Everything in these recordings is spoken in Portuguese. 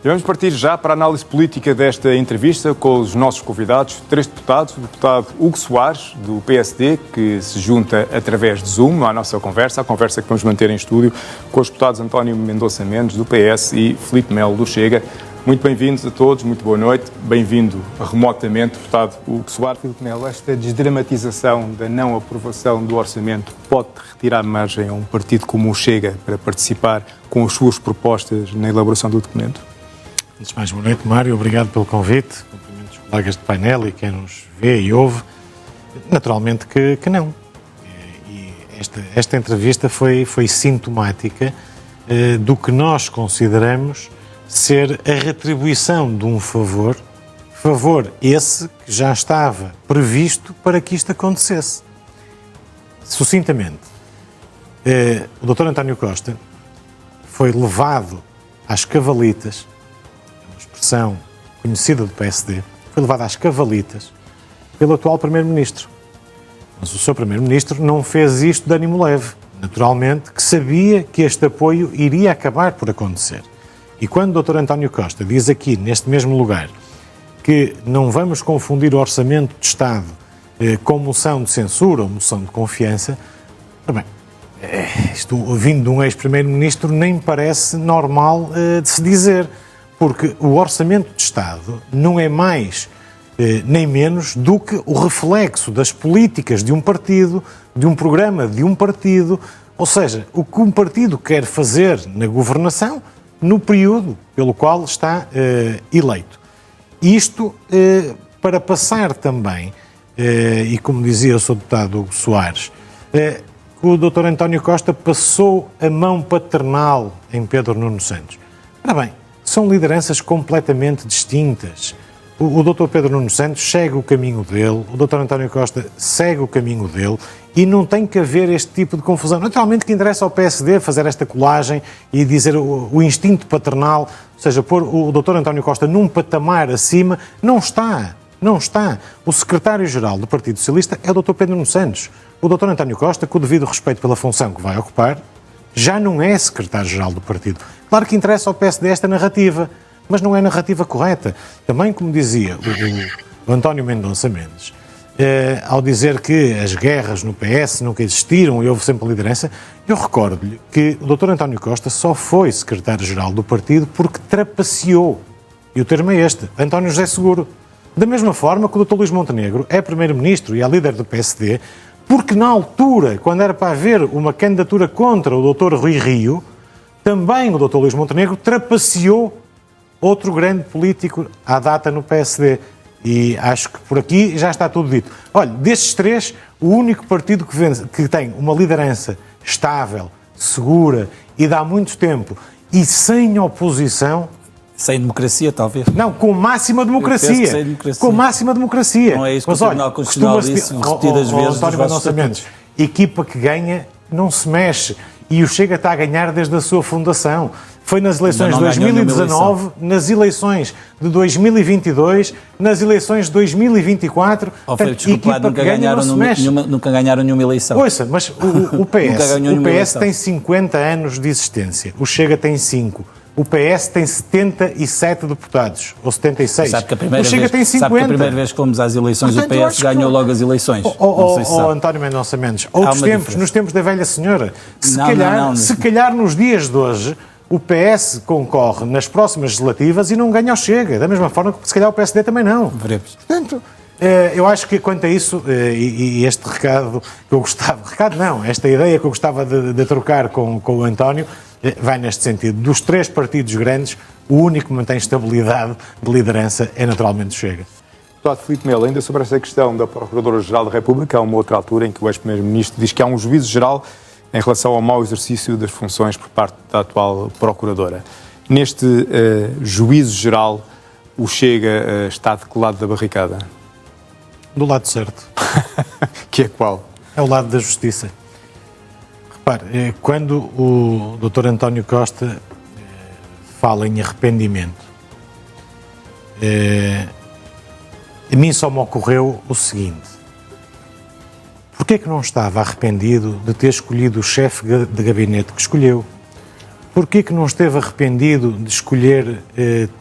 E vamos partir já para a análise política desta entrevista com os nossos convidados, 3 deputados, o deputado Hugo Soares, do PSD, que se junta através de Zoom à nossa conversa, a conversa que vamos manter em estúdio com os deputados António Mendonça Mendes, do PS, e Filipe Melo, do Chega. Muito bem-vindos a todos, muito boa noite. Bem-vindo remotamente, deputado Hugo Soares. Filipe Melo, esta desdramatização da não aprovação do orçamento pode retirar margem a um partido como o Chega para participar com as suas propostas na elaboração do documento? Antes de mais, boa noite, Mário. Obrigado pelo convite. Cumprimentos aos colegas de painel e quem nos vê e ouve. Naturalmente que não. E esta entrevista foi sintomática do que nós consideramos ser a retribuição de um favor esse que já estava previsto para que isto acontecesse. Sucintamente, o Dr. António Costa foi levado às cavalitas, uma expressão conhecida do PSD, foi levado às cavalitas pelo atual Primeiro-Ministro. Mas o seu Primeiro-Ministro não fez isto de ânimo leve. Naturalmente que sabia que este apoio iria acabar por acontecer. E quando o Dr. António Costa diz aqui, neste mesmo lugar, que não vamos confundir o Orçamento de Estado com moção de censura ou moção de confiança, bem, isto vindo de um ex-primeiro-ministro nem me parece normal de se dizer, porque o Orçamento de Estado não é mais nem menos do que o reflexo das políticas de um partido, de um programa de um partido, ou seja, o que um partido quer fazer na governação no período pelo qual está eleito. Isto para passar também, e como dizia o Sr. Deputado Hugo Soares, que o Dr. António Costa passou a mão paternal em Pedro Nuno Santos. Ora bem, são lideranças completamente distintas. O Dr. Pedro Nuno Santos segue o caminho dele, o Dr. António Costa segue o caminho dele e não tem que haver este tipo de confusão. Naturalmente que interessa ao PSD fazer esta colagem e dizer o instinto paternal, ou seja, pôr o Dr. António Costa num patamar acima, não está. O secretário-geral do Partido Socialista é o Dr. Pedro Nuno Santos. O Dr. António Costa, com o devido respeito pela função que vai ocupar, já não é secretário-geral do partido. Claro que interessa ao PSD esta narrativa, mas não é a narrativa correta. Também, como dizia o António Mendonça Mendes, ao dizer que as guerras no PS nunca existiram e houve sempre liderança, eu recordo-lhe que o Dr. António Costa só foi secretário-geral do partido porque trapaceou. E o termo é este, António José Seguro. Da mesma forma que o Dr. Luís Montenegro é primeiro-ministro e é líder do PSD, porque na altura, quando era para haver uma candidatura contra o Dr. Rui Rio, também o Dr. Luís Montenegro trapaceou outro grande político à data no PSD. E acho que por aqui já está tudo dito. Olha, destes 3, o único partido que tem uma liderança estável, segura e de há muito tempo e sem oposição... Sem democracia, talvez. Não, com máxima democracia. Sem democracia. Com máxima democracia. Não é isso que o Tribunal Constitucional disse repetidas vezes. António Mendonça Mendes, equipa que ganha não se mexe. E o Chega está a ganhar desde a sua fundação. Foi nas eleições de 2019, nas eleições de 2022, nas eleições de 2024. Desculpa, nunca ganharam nenhuma eleição. Ouça, mas o PS tem 50 anos de existência, o Chega tem 5. O PS tem 77 deputados, ou 76. O Chega tem 50. Sabe que a primeira vez que fomos às eleições, portanto, o PS ganhou logo as eleições. António Mendonça Mendes, nos tempos da velha senhora, se calhar nos dias de hoje, o PS concorre nas próximas legislativas e não ganha o Chega, da mesma forma que se calhar o PSD também não. Veremos. Portanto, eu acho que quanto a isso, e este recado que eu gostava, esta ideia que eu gostava de trocar com o António, vai neste sentido. Dos 3 partidos grandes, o único que mantém estabilidade de liderança é naturalmente o Chega. Deputado Filipe Melo, ainda sobre esta questão da Procuradora-Geral da República, há uma outra altura em que o ex-primeiro-ministro diz que há um juízo-geral em relação ao mau exercício das funções por parte da atual Procuradora. Neste juízo-geral, o Chega está de que lado da barricada? Do lado certo. Que é qual? É o lado da justiça. Repare, quando o Dr. António Costa fala em arrependimento, a mim só me ocorreu o seguinte: porquê é que não estava arrependido de ter escolhido o chefe de gabinete que escolheu? Porquê que não esteve arrependido de escolher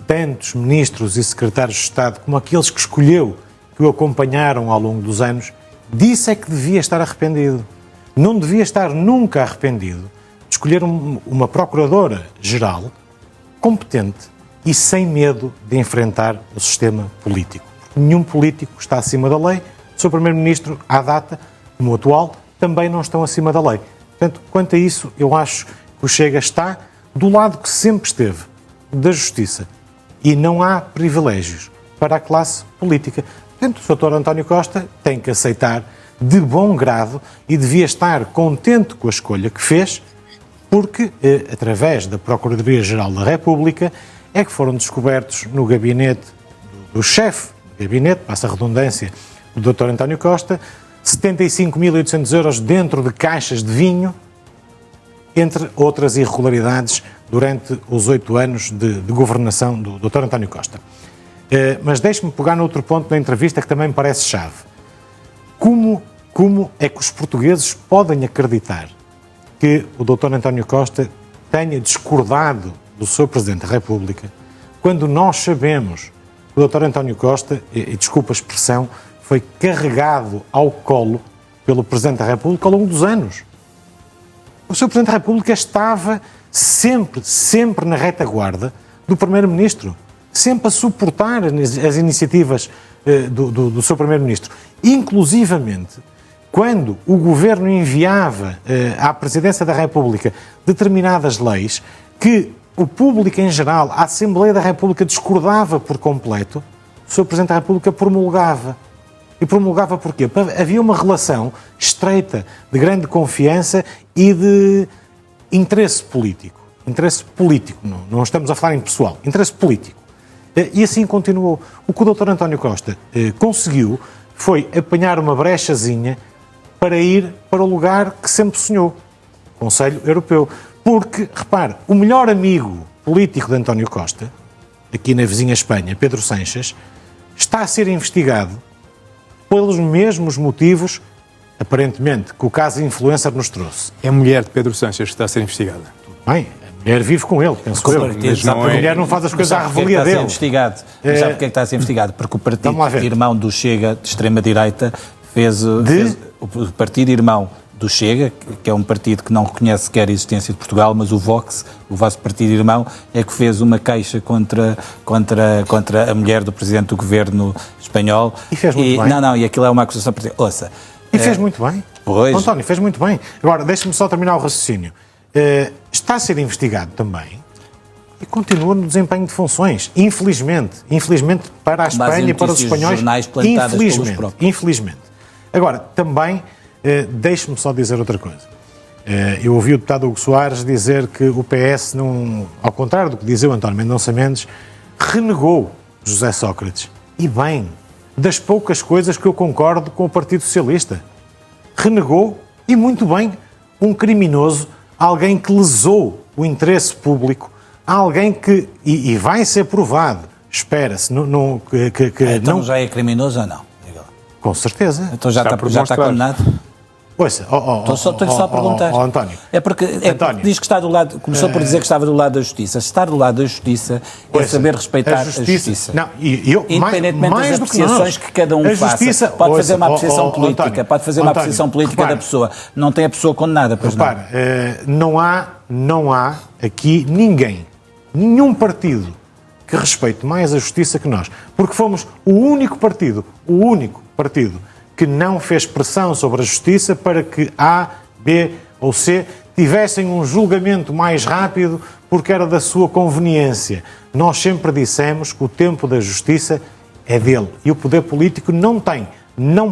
tantos ministros e secretários de Estado como aqueles que escolheu, que o acompanharam ao longo dos anos? Disso é que devia estar arrependido. Não devia estar nunca arrependido de escolher uma procuradora-geral competente e sem medo de enfrentar o sistema político. Nenhum político está acima da lei. O seu Primeiro-Ministro, à data, como o atual, também não estão acima da lei. Portanto, quanto a isso, eu acho que o Chega está do lado que sempre esteve, da justiça. E não há privilégios para a classe política. Portanto, o Dr. António Costa tem que aceitar de bom grado e devia estar contente com a escolha que fez, porque, através da Procuradoria-Geral da República, é que foram descobertos no gabinete do chefe de gabinete, passa a redundância, do Dr. António Costa, 75.800 euros dentro de caixas de vinho, entre outras irregularidades durante os 8 anos de governação do Dr. António Costa. Mas deixe-me pegar noutro ponto da entrevista que também me parece chave. Como é que os portugueses podem acreditar que o Dr. António Costa tenha discordado do seu Presidente da República, quando nós sabemos que o Dr. António Costa, e desculpa a expressão, foi carregado ao colo pelo Presidente da República ao longo dos anos? O seu Presidente da República estava sempre na retaguarda do Primeiro-Ministro, sempre a suportar as iniciativas do seu Primeiro-Ministro. Inclusivamente, quando o Governo enviava à Presidência da República determinadas leis que o público em geral, a Assembleia da República discordava por completo, o Sr. Presidente da República promulgava. E promulgava porquê? Havia uma relação estreita, de grande confiança e de interesse político. Interesse político, não estamos a falar em pessoal, interesse político. E assim continuou. O que o Dr. António Costa conseguiu foi apanhar uma brechazinha para ir para o lugar que sempre sonhou, o Conselho Europeu. Porque, repare, o melhor amigo político de António Costa, aqui na vizinha Espanha, Pedro Sánchez, está a ser investigado pelos mesmos motivos, aparentemente, que o caso Influencer nos trouxe. É a mulher de Pedro Sánchez que está a ser investigada. Bem, a mulher vive com ele, penso eu. Mas a mulher não faz as coisas à revelia dele. Investigado. Sabe porque é que está a ser investigado? Porque o partido irmão do Chega, de extrema-direita, fez o partido irmão do Chega, que é um partido que não reconhece sequer a existência de Portugal, mas o Vox, o vosso partido irmão, é que fez uma queixa contra a mulher do Presidente do Governo espanhol. E fez muito bem. Não, e aquilo é uma acusação... Ouça... E fez muito bem. Pois. António, fez muito bem. Agora, deixe-me só terminar o raciocínio. Está a ser investigado também e continua no desempenho de funções. Infelizmente para a Espanha e para os espanhóis. Infelizmente. Agora, também... deixe-me só dizer outra coisa. Eu ouvi o deputado Hugo Soares dizer que o PS, ao contrário do que dizia o António Mendonça Mendes, renegou José Sócrates. E bem, das poucas coisas que eu concordo com o Partido Socialista. Renegou, e muito bem, um criminoso, alguém que lesou o interesse público, alguém que, e vai ser provado, espera-se, então já é criminoso ou não? Com certeza. Então já está condenado? Ouça, Estou-lhe só a perguntar. António. É porque diz que está do lado, começou por dizer que estava do lado da justiça. Estar do lado da justiça é saber respeitar a justiça. Não, independentemente mais das apreciações que cada um faça, pode fazer uma apreciação política, António, pode fazer uma apreciação política da pessoa. Não tem a pessoa condenada, pois não há aqui nenhum partido que respeite mais a justiça que nós. Porque fomos o único partido que não fez pressão sobre a justiça para que A, B ou C tivessem um julgamento mais rápido porque era da sua conveniência. Nós sempre dissemos que o tempo da justiça é dele e o poder político não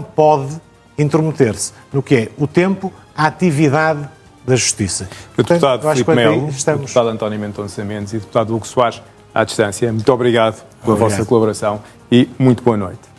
pode intrometer-se no que é o tempo, a atividade da justiça. O deputado Filipe Melo, o deputado António Mendonça Mendes e o deputado Hugo Soares, à distância, muito obrigado pela vossa colaboração e muito boa noite.